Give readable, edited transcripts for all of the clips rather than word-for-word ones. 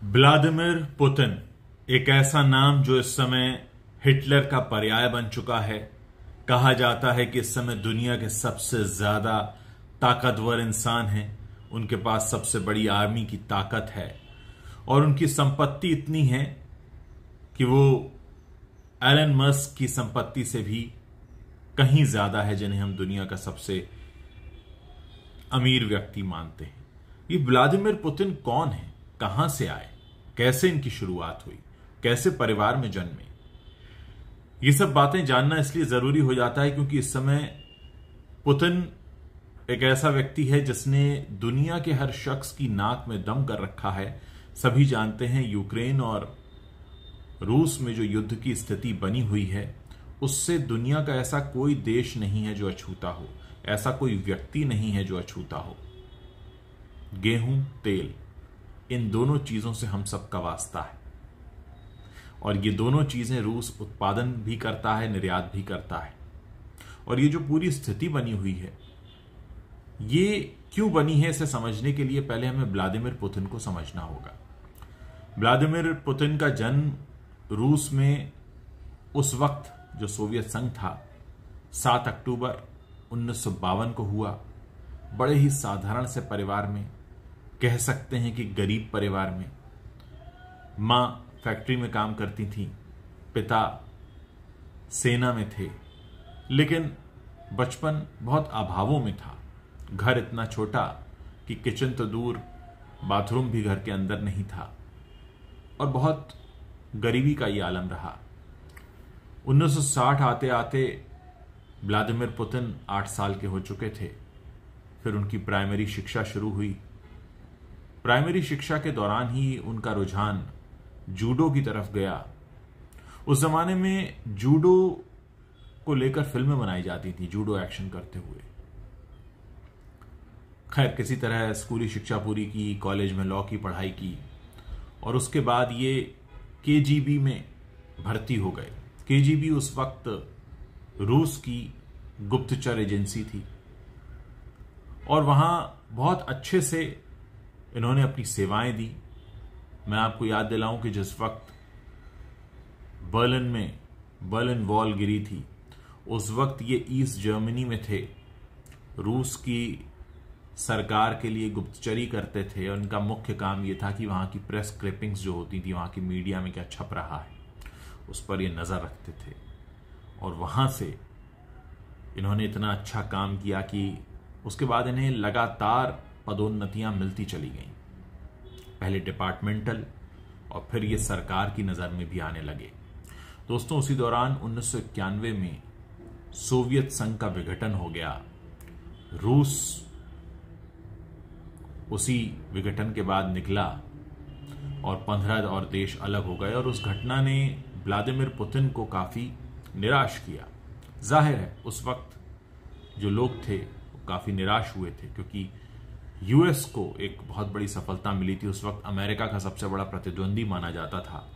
Vladimir Putin एक ऐसा नाम जो इस समय हिटलर का पर्याय बन चुका है। कहा जाता है कि इस समय दुनिया के सबसे ज्यादा ताकतवर इंसान हैं, उनके पास सबसे बड़ी आर्मी की ताकत है और उनकी संपत्ति इतनी है कि वो एलन मस्क की संपत्ति से भी कहीं ज्यादा है, जिन्हें हम दुनिया का सबसे अमीर व्यक्ति मानते हैं। ये व्लादिमीर पुतिन कौन है, कहां से आए, कैसे इनकी शुरुआत हुई, कैसे परिवार में जन्मे, ये सब बातें जानना इसलिए जरूरी हो जाता है क्योंकि इस समय पुतिन एक ऐसा व्यक्ति है जिसने दुनिया के हर शख्स की नाक में दम कर रखा है। सभी जानते हैं यूक्रेन और रूस में जो युद्ध की स्थिति बनी हुई है, उससे दुनिया का ऐसा कोई देश नहीं है जो अछूता हो, ऐसा कोई व्यक्ति नहीं है जो अछूता हो। गेहूं, तेल, इन दोनों चीजों से हम सबका वास्ता है और ये दोनों चीजें रूस उत्पादन भी करता है, निर्यात भी करता है। और ये जो पूरी स्थिति बनी हुई है, ये क्यों बनी है, इसे समझने के लिए पहले हमें व्लादिमीर पुतिन को समझना होगा। व्लादिमीर पुतिन का जन्म रूस में उस वक्त जो सोवियत संघ था 7 अक्टूबर 1952 को हुआ। बड़े ही साधारण से परिवार में, कह सकते हैं कि गरीब परिवार में। मां फैक्ट्री में काम करती थी, पिता सेना में थे, लेकिन बचपन बहुत अभावों में था। घर इतना छोटा कि किचन तो दूर, बाथरूम भी घर के अंदर नहीं था और बहुत गरीबी का ये आलम रहा। 1960 आते आते व्लादिमीर पुतिन 8 साल के हो चुके थे। फिर उनकी प्राइमरी शिक्षा शुरू हुई। प्राइमरी शिक्षा के दौरान ही उनका रुझान जूडो की तरफ गया। उस जमाने में जूडो को लेकर फिल्में बनाई जाती थी, जूडो एक्शन करते हुए। खैर, किसी तरह स्कूली शिक्षा पूरी की, कॉलेज में लॉ की पढ़ाई की और उसके बाद ये केजीबी में भर्ती हो गए। केजीबी उस वक्त रूस की गुप्तचर एजेंसी थी और वहां बहुत अच्छे से इन्होंने अपनी सेवाएं दी। मैं आपको याद दिलाऊं कि जिस वक्त बर्लिन में बर्लिन वॉल गिरी थी, उस वक्त ये ईस्ट जर्मनी में थे। रूस की सरकार के लिए गुप्तचरी करते थे और उनका मुख्य काम यह था कि वहां की प्रेस क्लिपिंग्स जो होती थी, वहां की मीडिया में क्या छप रहा है, उस पर ये नजर रखते थे। और वहां से इन्होंने इतना अच्छा काम किया कि उसके बाद इन्हें लगातार पदोन्नतियां मिलती चली गईं। पहले डिपार्टमेंटल और फिर ये सरकार की नजर में भी आने लगे। दोस्तों, उसी दौरान 1991 में सोवियत संघ का विघटन हो गया। रूस उसी विघटन के बाद निकला और 15 और देश अलग हो गए और उस घटना ने व्लादिमीर पुतिन को काफी निराश किया। जाहिर है उस वक्त जो लोग थे वो काफी निराश हुए थे क्योंकि यूएस को एक बहुत बड़ी सफलता मिली थी। उस वक्त अमेरिका का सबसे बड़ा प्रतिद्वंदी माना जाता था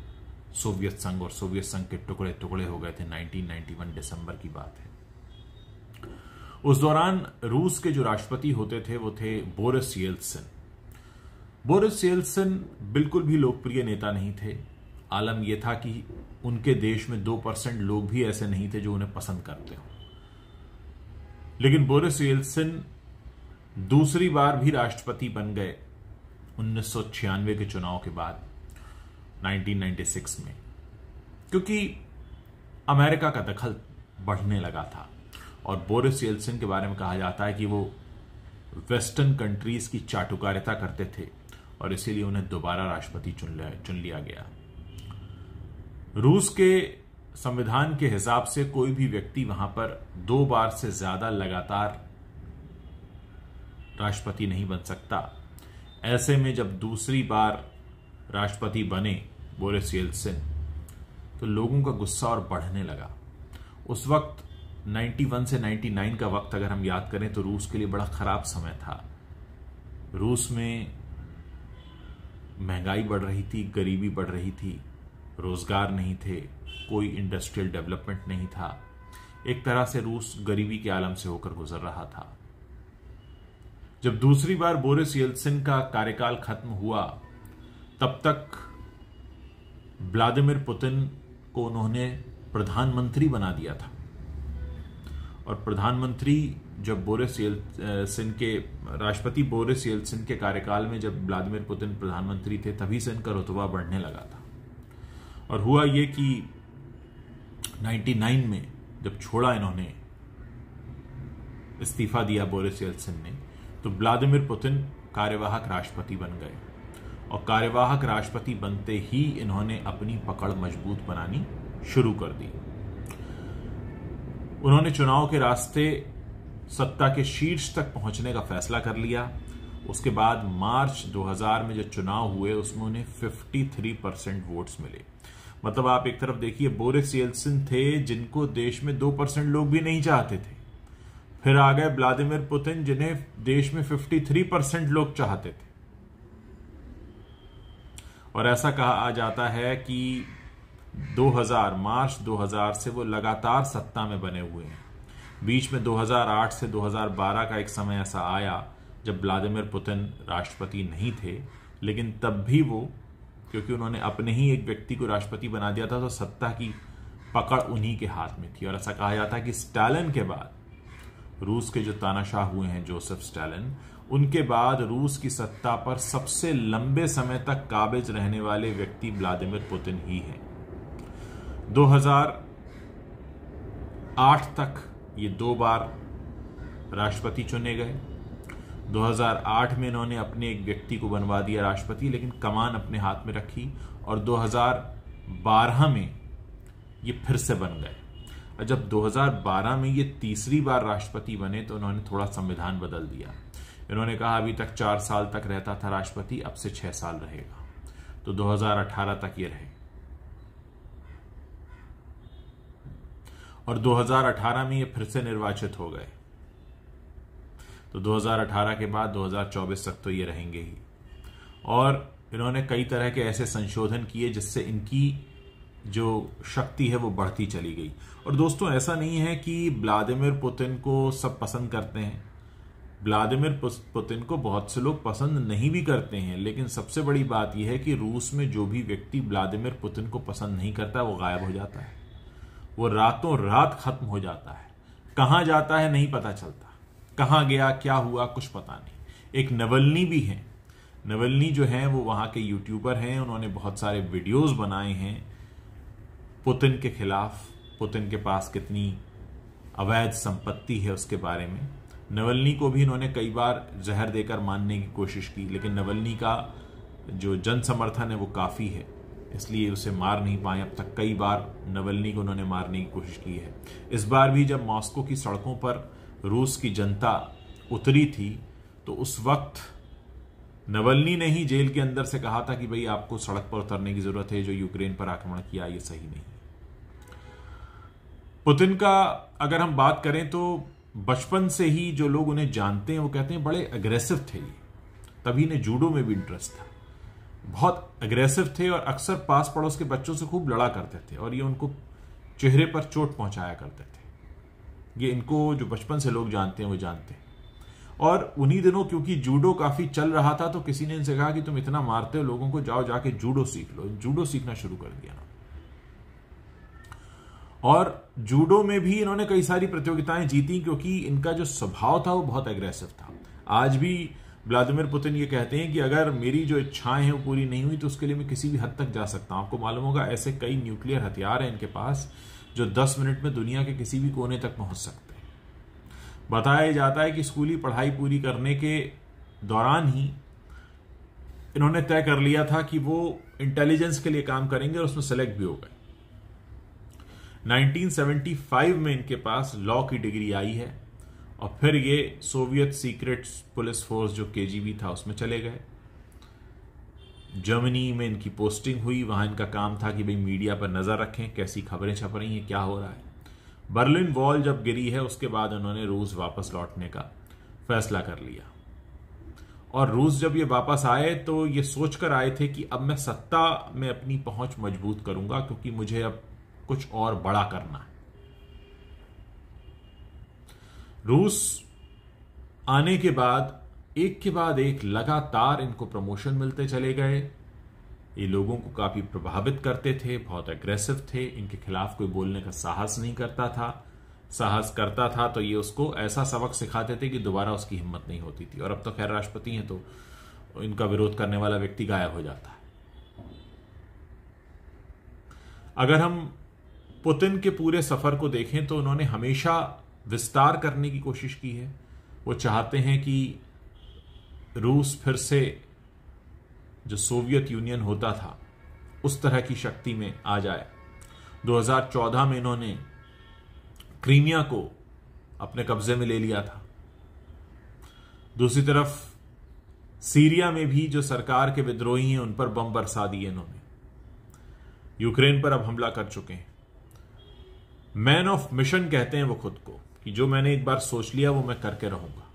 सोवियत संघ, और सोवियत संघ के टुकड़े टुकड़े हो गए थे। 1991 दिसंबर की बात है। उस दौरान रूस के जो राष्ट्रपति होते थे वो थे बोरिस येल्त्सिन। बोरिस येल्त्सिन बिल्कुल भी लोकप्रिय नेता नहीं थे। आलम यह था कि उनके देश में 2% लोग भी ऐसे नहीं थे जो उन्हें पसंद करते हो। लेकिन बोरिस येल्त्सिन दूसरी बार भी राष्ट्रपति बन गए 1996 के चुनाव के बाद, 1996 में, क्योंकि अमेरिका का दखल बढ़ने लगा था। और बोरिस येल्त्सिन के बारे में कहा जाता है कि वो वेस्टर्न कंट्रीज की चाटुकारिता करते थे और इसीलिए उन्हें दोबारा राष्ट्रपति चुन लिया गया। रूस के संविधान के हिसाब से कोई भी व्यक्ति वहां पर 2 बार से ज्यादा लगातार राष्ट्रपति नहीं बन सकता। ऐसे में जब दूसरी बार राष्ट्रपति बने बोरिस येल्त्सिन, तो लोगों का गुस्सा और बढ़ने लगा। उस वक्त 91 से 99 का वक्त अगर हम याद करें तो रूस के लिए बड़ा खराब समय था। रूस में महंगाई बढ़ रही थी, गरीबी बढ़ रही थी, रोजगार नहीं थे, कोई इंडस्ट्रियल डेवलपमेंट नहीं था। एक तरह से रूस गरीबी के आलम से होकर गुजर रहा था। जब दूसरी बार बोरिस येल्त्सिन का कार्यकाल खत्म हुआ तब तक व्लादिमीर पुतिन को उन्होंने प्रधानमंत्री बना दिया था। और प्रधानमंत्री जब राष्ट्रपति बोरिस येल्त्सिन के कार्यकाल में जब व्लादिमीर पुतिन प्रधानमंत्री थे, तभी से इनका रुतबा बढ़ने लगा था। और हुआ ये कि 99 में जब छोड़ा इन्होंने, इस्तीफा दिया बोरिस येल्त्सिन ने, तो व्लादिमीर पुतिन कार्यवाहक राष्ट्रपति बन गए। और कार्यवाहक राष्ट्रपति बनते ही इन्होंने अपनी पकड़ मजबूत बनानी शुरू कर दी। उन्होंने चुनाव के रास्ते सत्ता के शीर्ष तक पहुंचने का फैसला कर लिया। उसके बाद मार्च 2000 में जो चुनाव हुए उसमें उन्हें 53% वोट्स मिले। मतलब आप एक तरफ देखिए, बोरिस येल्त्सिन थे जिनको देश में 2% लोग भी नहीं चाहते थे, फिर आ गए व्लादिमीर पुतिन जिन्हें देश में 53% लोग चाहते थे। और ऐसा कहा जाता है कि मार्च 2000 से वो लगातार सत्ता में बने हुए हैं। बीच में 2008 से 2012 का एक समय ऐसा आया जब व्लादिमीर पुतिन राष्ट्रपति नहीं थे, लेकिन तब भी वो, क्योंकि उन्होंने अपने ही एक व्यक्ति को राष्ट्रपति बना दिया था, तो सत्ता की पकड़ उन्हीं के हाथ में थी। और ऐसा कहा जाता है कि स्टालिन के बाद, रूस के जो तानाशाह हुए हैं जोसेफ स्टालिन, उनके बाद रूस की सत्ता पर सबसे लंबे समय तक काबिज रहने वाले व्यक्ति व्लादिमीर पुतिन ही हैं। 2008 तक ये 2 बार राष्ट्रपति चुने गए। 2008 में इन्होंने अपने एक व्यक्ति को बनवा दिया राष्ट्रपति, लेकिन कमान अपने हाथ में रखी। और 2012 में ये फिर से बन गए। और जब 2012 में ये तीसरी बार राष्ट्रपति बने तो उन्होंने थोड़ा संविधान बदल दिया। इन्होंने कहा अभी तक 4 साल तक रहता था राष्ट्रपति, अब से 6 साल रहेगा। तो 2018 तक ये रहे। और 2018 में ये फिर से निर्वाचित हो गए। तो 2018 के बाद 2024 तक तो ये रहेंगे ही। और इन्होंने कई तरह के ऐसे संशोधन किए जिससे इनकी जो शक्ति है वो बढ़ती चली गई। और दोस्तों, ऐसा नहीं है कि व्लादिमीर पुतिन को सब पसंद करते हैं। व्लादिमीर पुतिन को बहुत से लोग पसंद नहीं भी करते हैं, लेकिन सबसे बड़ी बात यह है कि रूस में जो भी व्यक्ति व्लादिमीर पुतिन को पसंद नहीं करता वो गायब हो जाता है। वो रातों रात खत्म हो जाता है। कहां जाता है नहीं पता चलता, कहां गया, क्या हुआ, कुछ पता नहीं। एक नवल्नी भी है। नवल्नी जो है वो वहां के यूट्यूबर हैं। उन्होंने बहुत सारे वीडियोस बनाए हैं पुतिन के खिलाफ, पुतिन के पास कितनी अवैध संपत्ति है उसके बारे में। नवल्नी को भी इन्होंने कई बार जहर देकर मारने की कोशिश की, लेकिन नवल्नी का जो जन समर्थन है वो काफी है, इसलिए उसे मार नहीं पाए अब तक। कई बार नवल्नी को उन्होंने मारने की कोशिश की है। इस बार भी जब मॉस्को की सड़कों पर रूस की जनता उतरी थी तो उस वक्त नवल्नी ने ही जेल के अंदर से कहा था कि भाई आपको सड़क पर उतरने की जरूरत है, जो यूक्रेन पर आक्रमण किया ये सही नहीं। पुतिन का अगर हम बात करें तो बचपन से ही जो लोग उन्हें जानते हैं वो कहते हैं बड़े अग्रेसिव थे ये। तभी इन्हें जूडो में भी इंटरेस्ट था। बहुत अग्रेसिव थे और अक्सर पास पड़ोस के बच्चों से खूब लड़ा करते थे और ये उनको चेहरे पर चोट पहुंचाया करते थे। ये इनको जो बचपन से लोग जानते हैं वो जानते हैं। और उन्हीं दिनों क्योंकि जूडो काफी चल रहा था तो किसी ने इनसे कहा कि तुम इतना मारते हो लोगों को, जाओ जाके जूडो सीख लो। जूडो सीखना शुरू कर दिया ना। और जूडो में भी इन्होंने कई सारी प्रतियोगिताएं जीती क्योंकि इनका जो स्वभाव था वो बहुत एग्रेसिव था। आज भी व्लादिमीर पुतिन ये कहते हैं कि अगर मेरी जो इच्छाएं हैं वो पूरी नहीं हुई तो उसके लिए मैं किसी भी हद तक जा सकता हूं। आपको मालूम होगा ऐसे कई न्यूक्लियर हथियार हैं इनके पास जो 10 मिनट में दुनिया के किसी भी कोने तक पहुंच सकते हैं। बताया जाता है कि स्कूली पढ़ाई पूरी करने के दौरान ही इन्होंने तय कर लिया था कि वो इंटेलिजेंस के लिए काम करेंगे और उसमें सेलेक्ट भी हो गए। 1975 में इनके पास लॉ की डिग्री आई है और फिर ये सोवियत सीक्रेट पुलिस फोर्स जो केजीबी था उसमें चले गए। जर्मनी में इनकी पोस्टिंग हुई। वहां इनका काम था कि भाई मीडिया पर नजर रखें, कैसी खबरें छप रही हैं, क्या हो रहा है। बर्लिन वॉल जब गिरी है उसके बाद उन्होंने रूस वापस लौटने का फैसला कर लिया। और रूस जब ये वापस आए तो ये सोचकर आए थे कि अब मैं सत्ता में अपनी पहुंच मजबूत करूंगा क्योंकि मुझे अब कुछ और बड़ा करना है। रूस आने के बाद एक लगातार इनको प्रमोशन मिलते चले गए। ये लोगों को काफी प्रभावित करते थे, बहुत एग्रेसिव थे, इनके खिलाफ कोई बोलने का साहस नहीं करता था। साहस करता था तो ये उसको ऐसा सबक सिखाते थे कि दोबारा उसकी हिम्मत नहीं होती थी। और अब तो खैर राष्ट्रपति हैं तो इनका विरोध करने वाला व्यक्ति गायब हो जाता है। अगर हम पुतिन के पूरे सफर को देखें तो उन्होंने हमेशा विस्तार करने की कोशिश की है। वो चाहते हैं कि रूस फिर से जो सोवियत यूनियन होता था उस तरह की शक्ति में आ जाए। 2014 में इन्होंने क्रीमिया को अपने कब्जे में ले लिया था। दूसरी तरफ सीरिया में भी जो सरकार के विद्रोही हैं उन पर बम बरसा दिए इन्होंने। यूक्रेन पर अब हमला कर चुके हैं। मैन ऑफ मिशन कहते हैं वो खुद को, कि जो मैंने एक बार सोच लिया वो मैं करके रहूंगा।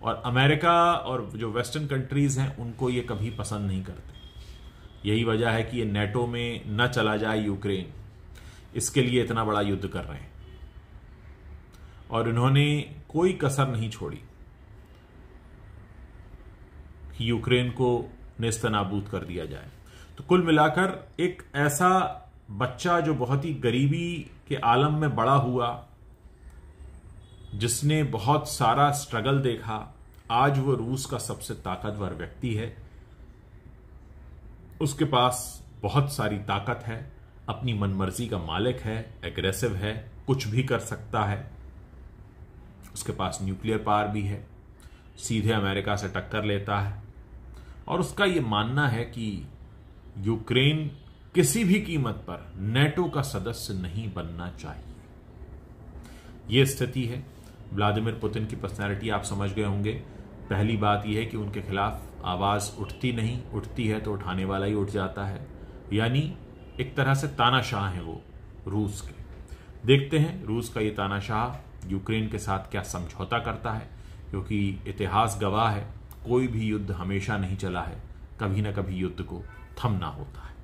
और अमेरिका और जो वेस्टर्न कंट्रीज हैं उनको ये कभी पसंद नहीं करते। यही वजह है कि ये नेटो में न चला जाए यूक्रेन, इसके लिए इतना बड़ा युद्ध कर रहे हैं। और इन्होंने कोई कसर नहीं छोड़ी कि यूक्रेन को नेस्तनाबूद कर दिया जाए। तो कुल मिलाकर एक ऐसा बच्चा जो बहुत ही गरीबी के आलम में बड़ा हुआ, जिसने बहुत सारा स्ट्रगल देखा, आज वो रूस का सबसे ताकतवर व्यक्ति है। उसके पास बहुत सारी ताकत है, अपनी मनमर्जी का मालिक है, एग्रेसिव है, कुछ भी कर सकता है। उसके पास न्यूक्लियर पावर भी है, सीधे अमेरिका से टक्कर लेता है। और उसका ये मानना है कि यूक्रेन किसी भी कीमत पर नेटो का सदस्य नहीं बनना चाहिए। यह स्थिति है। व्लादिमीर पुतिन की पर्सनैलिटी आप समझ गए होंगे। पहली बात यह है कि उनके खिलाफ आवाज उठती नहीं, उठती है तो उठाने वाला ही उठ जाता है। यानी एक तरह से तानाशाह है वो रूस के। देखते हैं रूस का ये तानाशाह यूक्रेन के साथ क्या समझौता करता है, क्योंकि इतिहास गवाह है कोई भी युद्ध हमेशा नहीं चला है, कभी ना कभी युद्ध को थमना होता है।